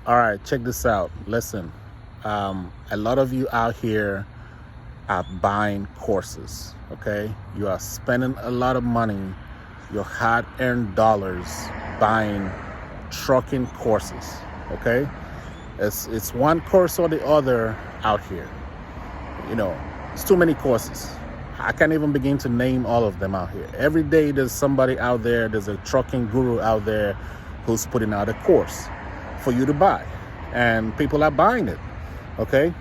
All right, check this out. Listen, a lot of you out here are buying courses, okay? You are spending a lot of money, your hard-earned dollars, buying trucking courses, okay? It's one course or the other out here. You know, it's too many courses. I can't even begin to name all of them out here. Every day there's somebody out there, there's a trucking guru out there who's putting out a course for you to buy, and people are buying it, okay?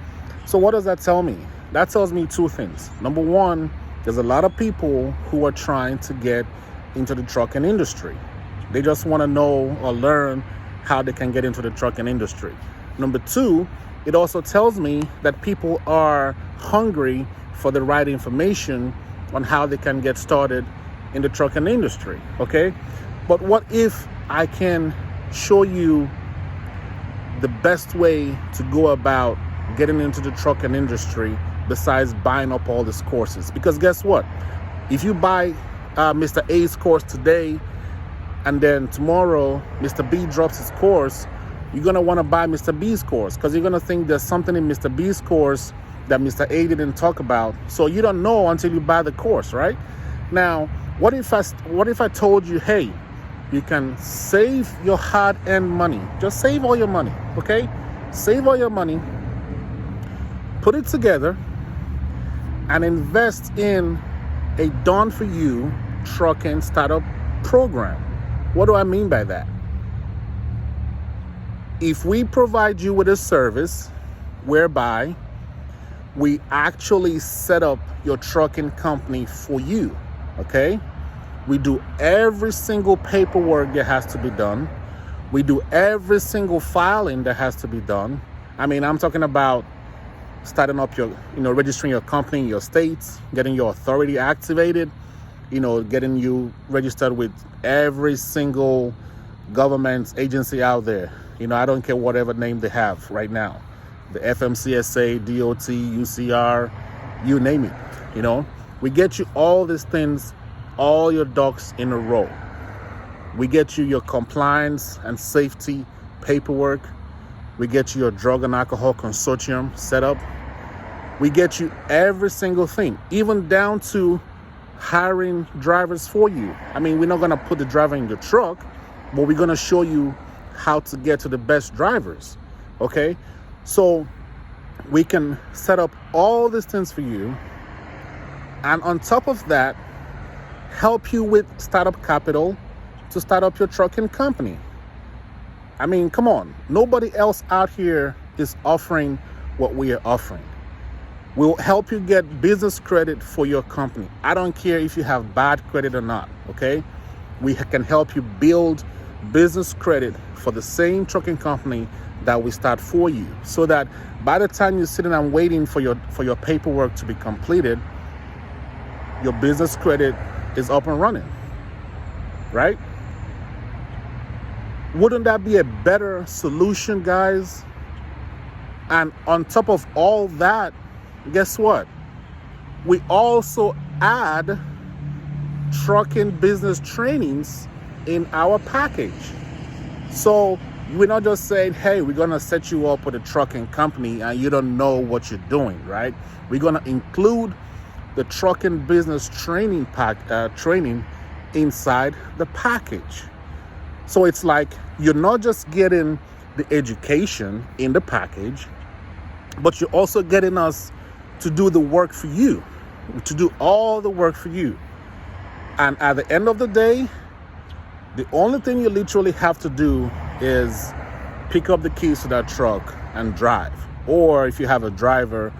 So what does that tell me? That tells me two things. Number one, there's a lot of people who are trying to get into the trucking industry. They just want to know or learn how they can get into the trucking industry. Number two, it also tells me that people are hungry for the right information on how they can get started in the trucking industry, okay? But what if I can show you the best way to go about getting into the trucking industry besides buying up all these courses? Because guess what? If you buy Mr. A's course today, and then tomorrow Mr. B drops his course, you're going to want to buy Mr. B's course because you're going to think there's something in Mr. B's course that Mr. A didn't talk about. So you don't know until you buy the course, right? Now, what if I told you, hey, you can save your hard-earned money. Just save all your money, okay? Save all your money, put it together, and invest in a done-for-you trucking startup program. What do I mean by that? If we provide you with a service whereby we actually set up your trucking company for you, okay? We do every single paperwork that has to be done. We do every single filing that has to be done. I mean, I'm talking about starting up your, registering your company in your states, getting your authority activated, getting you registered with every single government agency out there. I don't care whatever name they have right now. The FMCSA, DOT, UCR, you name it. We get you all these things, all your ducks in a row. We get you your compliance and safety paperwork. We get you your drug and alcohol consortium set up. We get you every single thing, even down to hiring drivers for you. I mean, we're not going to put the driver in the truck, but we're going to show you how to get to the best drivers, okay? So we can set up all these things for you. And on top of that, help you with startup capital to start up your trucking company. I mean, come on. Nobody else out here is offering what we are offering. We'll help you get business credit for your company. I don't care if you have bad credit or not, okay? We can help you build business credit for the same trucking company that we start for you, so that by the time you're sitting and waiting for your paperwork to be completed, your business credit is up and running, right? Wouldn't that be a better solution, guys? And on top of all that, guess what? We also add trucking business trainings in our package. So we're not just saying, hey, we're going to set you up with a trucking company and you don't know what you're doing, right? We're going to include the trucking business training training inside the package. So it's like you're not just getting the education in the package, but you're also getting us to do the work for you, to do all the work for you. And at the end of the day, the only thing you literally have to do is pick up the keys to that truck and drive. Or if you have a driver,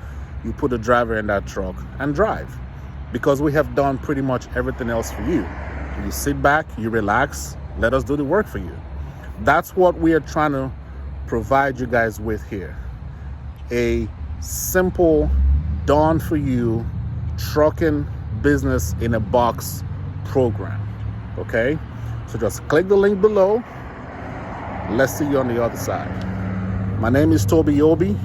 you put a driver in that truck and drive. Because we have done pretty much everything else for you. You sit back, you relax, let us do the work for you. That's what we are trying to provide you guys with here. A simple, done for you, trucking business in a box program, okay? So just click the link below. Let's see you on the other side. My name is Toby Obi,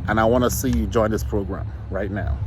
and I want to see you join this program right now.